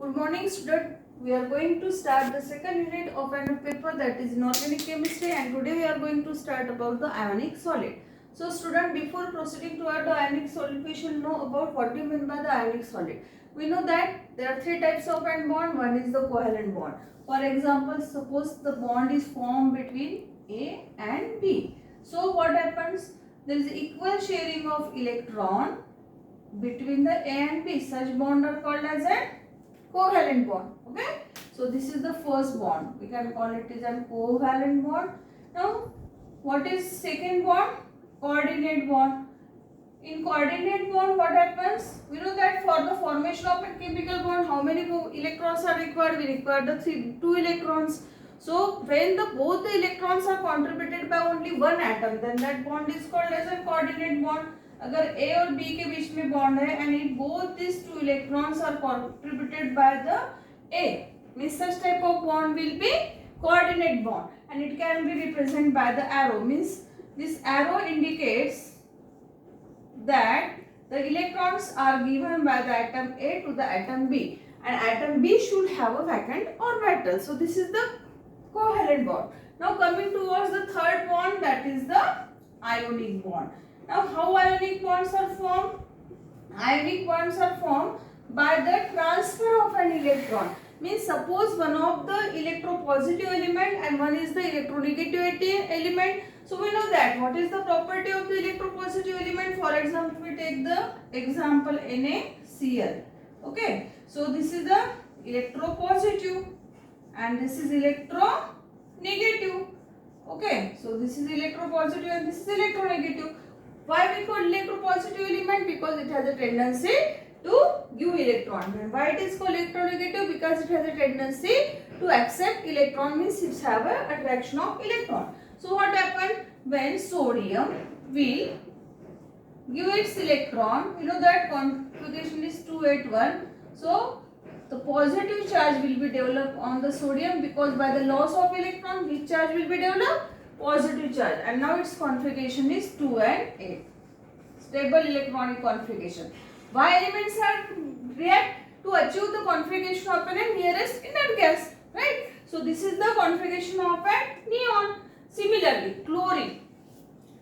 Good morning, student. We are going to start the second unit of annual paper, that is inorganic chemistry, and today we are going to start about the ionic solid. So student, before proceeding toward the ionic solid, we should know about what do you mean by the ionic solid. We know that there are three types of ion bond. One is the covalent bond. For example, suppose the bond is formed between A and B. So what happens? There is equal sharing of electron between the A and B. Such bond are called as a covalent bond. Okay, so this is the first bond. We can call it as a covalent bond. Now what is second bond? Coordinate bond. In coordinate bond, what happens? We know that for the formation of a chemical bond, how many electrons are required? We require the two electrons. So when both the electrons are contributed by only one atom, then that bond is called as a coordinate bond. अगर A और B के बीच में bond है and if both these two electrons are contributed by the A, means such type of bond will be coordinate bond, and it can be represented by the arrow. Means this arrow indicates that the electrons are given by the atom A to the atom B, and atom B should have a vacant orbital. So this is the covalent bond. Now coming towards the third bond, that is the ionic bond. Now how ionic bonds are formed? Ionic bonds are formed by the transfer of an electron. Means suppose one of the electropositive element and one is the electronegativity element. So we know that what is the property of the electropositive element. For example, we take the example NaCl. Okay, so this is the electropositive and this is electronegative. Okay, so this is electropositive and this is electronegative. Why we call electropositive element? Because it has a tendency to give electron. And why it is called electronegative? Because it has a tendency to accept electron, means it have a attraction of electron. So what happens when sodium will give its electron? You know that configuration is 281. So the positive charge will be developed on the sodium, because by the loss of electron, which charge will be developed? Positive charge, and now its configuration is 2 and 8. Stable electronic configuration. Why elements are react to achieve the configuration of an nearest inert gas, right? So this is the configuration of a neon. Similarly, chlorine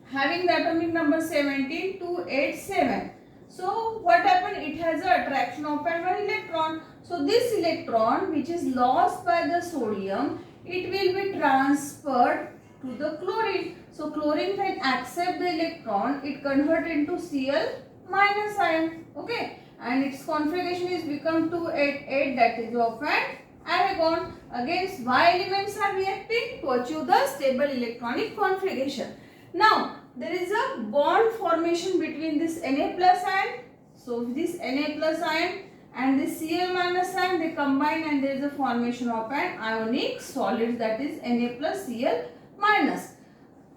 having the atomic number 17287. So what happened? It has an attraction of one electron. So this electron, which is lost by the sodium, it will be transferred to the chlorine. So chlorine can accept the electron, it convert into Cl minus ion. Okay, and its configuration is become 288, that is of an argon. Against why elements are reacting? To achieve the stable electronic configuration. Now there is a bond formation between this Na plus ion. So this Na plus ion and this Cl minus ion, they combine and there is a formation of an ionic solid, that is Na plus Cl minus.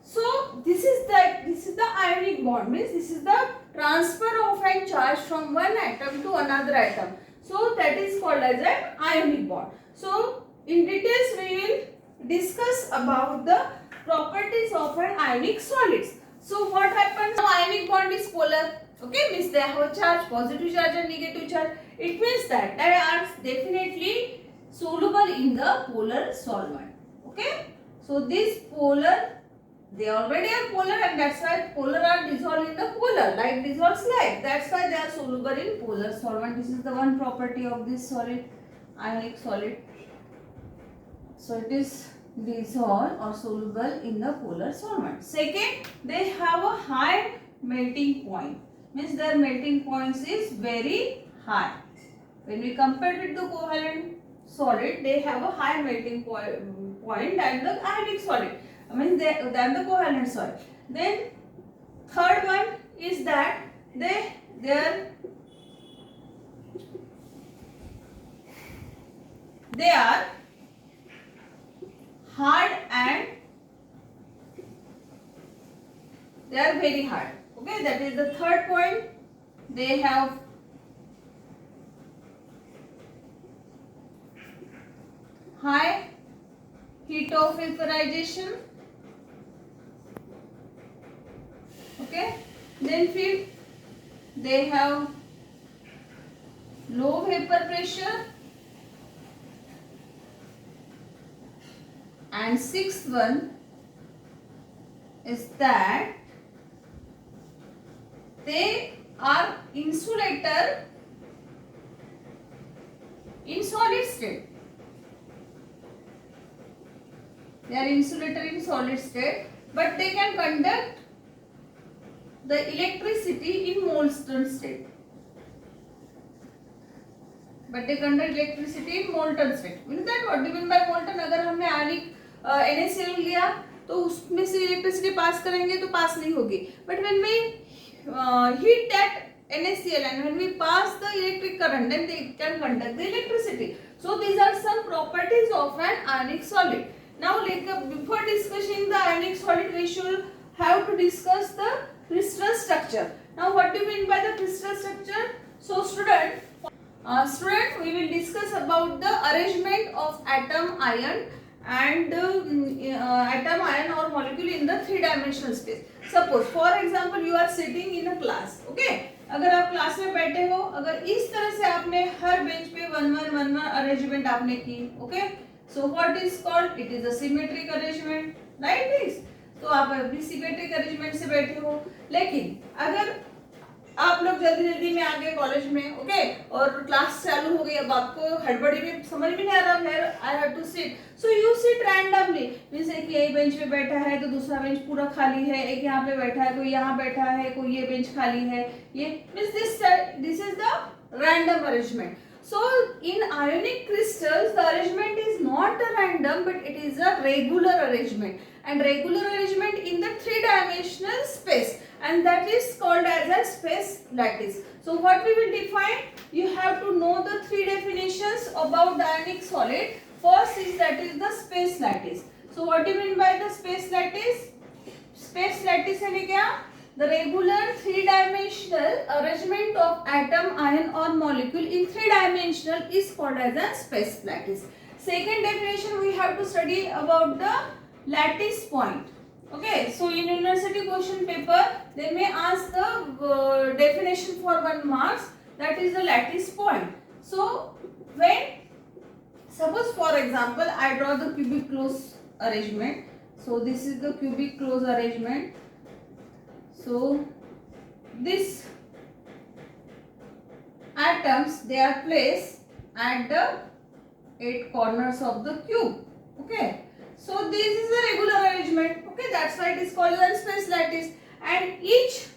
So this is the ionic bond, means this is the transfer of a charge from one atom to another atom. So that is called as an ionic bond. So in details we will discuss about the properties of an ionic solids. So what happens? Now ionic bond is polar. Okay, means they have a charge, positive charge and negative charge. It means that they are definitely soluble in the polar solvent. Okay. So this polar, they already are polar, and that's why polar are dissolved in the polar. Like dissolves like. That's why they are soluble in polar solvent. This is the one property of this solid, ionic solid. So it is dissolved or soluble in the polar solvent. Second, they have a high melting point. Means their melting points is very high. When we compare with the covalent solid, they have a higher melting point than the ionic solid. I mean than the covalent solid. Then third one is that they are hard and they are very hard. Okay, that is the third point. They have high heat of vaporization. Okay, then fifth, they have low vapor pressure and sixth one is that they are insulator in solid state. They are insulator in solid state, but they can conduct the electricity in molten state. But they conduct electricity in molten state. Means that what do you mean by molten? अगर हमने आयनिक NaCl लिया तो उसमें से electricity pass करेंगे तो पास नहीं होगी. But when we heat that NaCl and when we pass the electric current, then they can conduct the electricity. So these are some properties of an ionic solid. Now, before discussing the ionic solid, we should have to discuss the crystal structure. Now, what do you mean by the crystal structure? So, student, we will discuss about the arrangement of atom, ion and atom, ion or molecule in the three-dimensional space. Suppose, for example, you are sitting in a class, okay? अगर आप class में बैठे हो, अगर इस तरह से आपने हर बेंच पे वन अरेंजमेंट आपने की, okay? So what is called? It is a symmetric arrangement, right? This. तो आप अभी सिमेट्रिक अरेंजमेंट से बैठे हो, लेकिन अगर आप लोग जल्दी जल्दी में आ गए कॉलेज में, ओके, और क्लास चालू हो गई, अब आपको हड़बड़ी में समझ में नहीं आ रहा है, I have to sit, so you sit randomly. Means एक ये बेंच पे बैठा है तो दूसरा बेंच पूरा खाली है, एक यहाँ पे बैठा है, कोई यहाँ बैठा है, कोई ये बेंच खाली है, ये means this is the random arrangement. So in ionic crystals, the arrangement is not a random, but it is a regular arrangement, and regular arrangement in the three-dimensional space, and that is called as a space lattice. So what we will define? You have to know the three definitions about the ionic solid. First is that is the space lattice. So what do you mean by the space lattice? Space lattice है क्या? The regular three-dimensional arrangement of atom, ion or molecule in three-dimensional is called as a space lattice. Second definition we have to study about the lattice point. Okay, so in university question paper they may ask the definition for 1 marks, that is the lattice point. So when suppose for example I draw the cubic close arrangement. So this is the cubic close arrangement. So these atoms they are placed at the 8 corners of the cube. Okay. So this is a regular arrangement. Okay, that's why it is called as space lattice. And each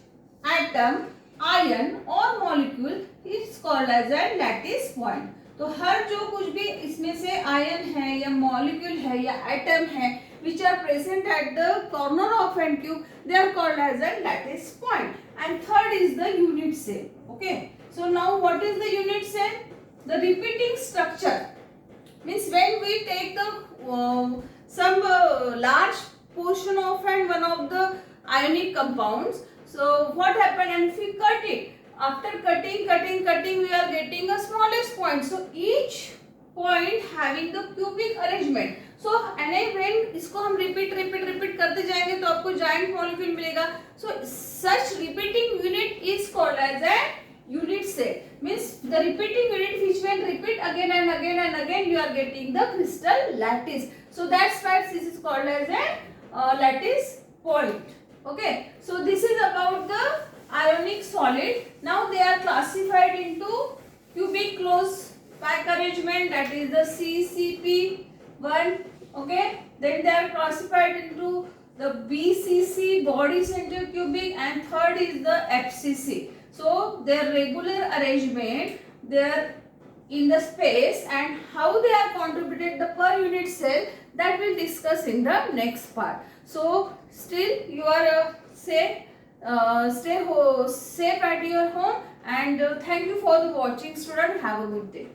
atom, ion or molecule is called as a lattice point. तो हर जो कुछ भी इसमें से ion है या molecule है या एटम है which are present at the corner of an cube, they are called as a lattice point. And third is the unit cell. Okay, so now what is the unit cell? The repeating structure means when we take the some large portion of and one of the ionic compounds, so what happened, and if we cut it, after cutting we are getting a smallest point. So each point having the cubic arrangement. So and when इसको हम repeat करते जाएंगे तो आपको giant molecule मिलेगा. So such repeating unit is called as a unit cell. Means the repeating unit which when repeat again and again and again you are getting the crystal lattice. So that's why this is called as a lattice point. Okay. So this is about the ionic solid. Now they are classified into cubic close pack arrangement, that is the CCP1. Okay. Then they are classified into the BCC, body center cubic, and third is the FCC. So their regular arrangement, they are in the space, and how they are contributed the per unit cell, that we'll discuss in the next part. So still you are stay safe at your home, and thank you for the watching, student. Have a good day.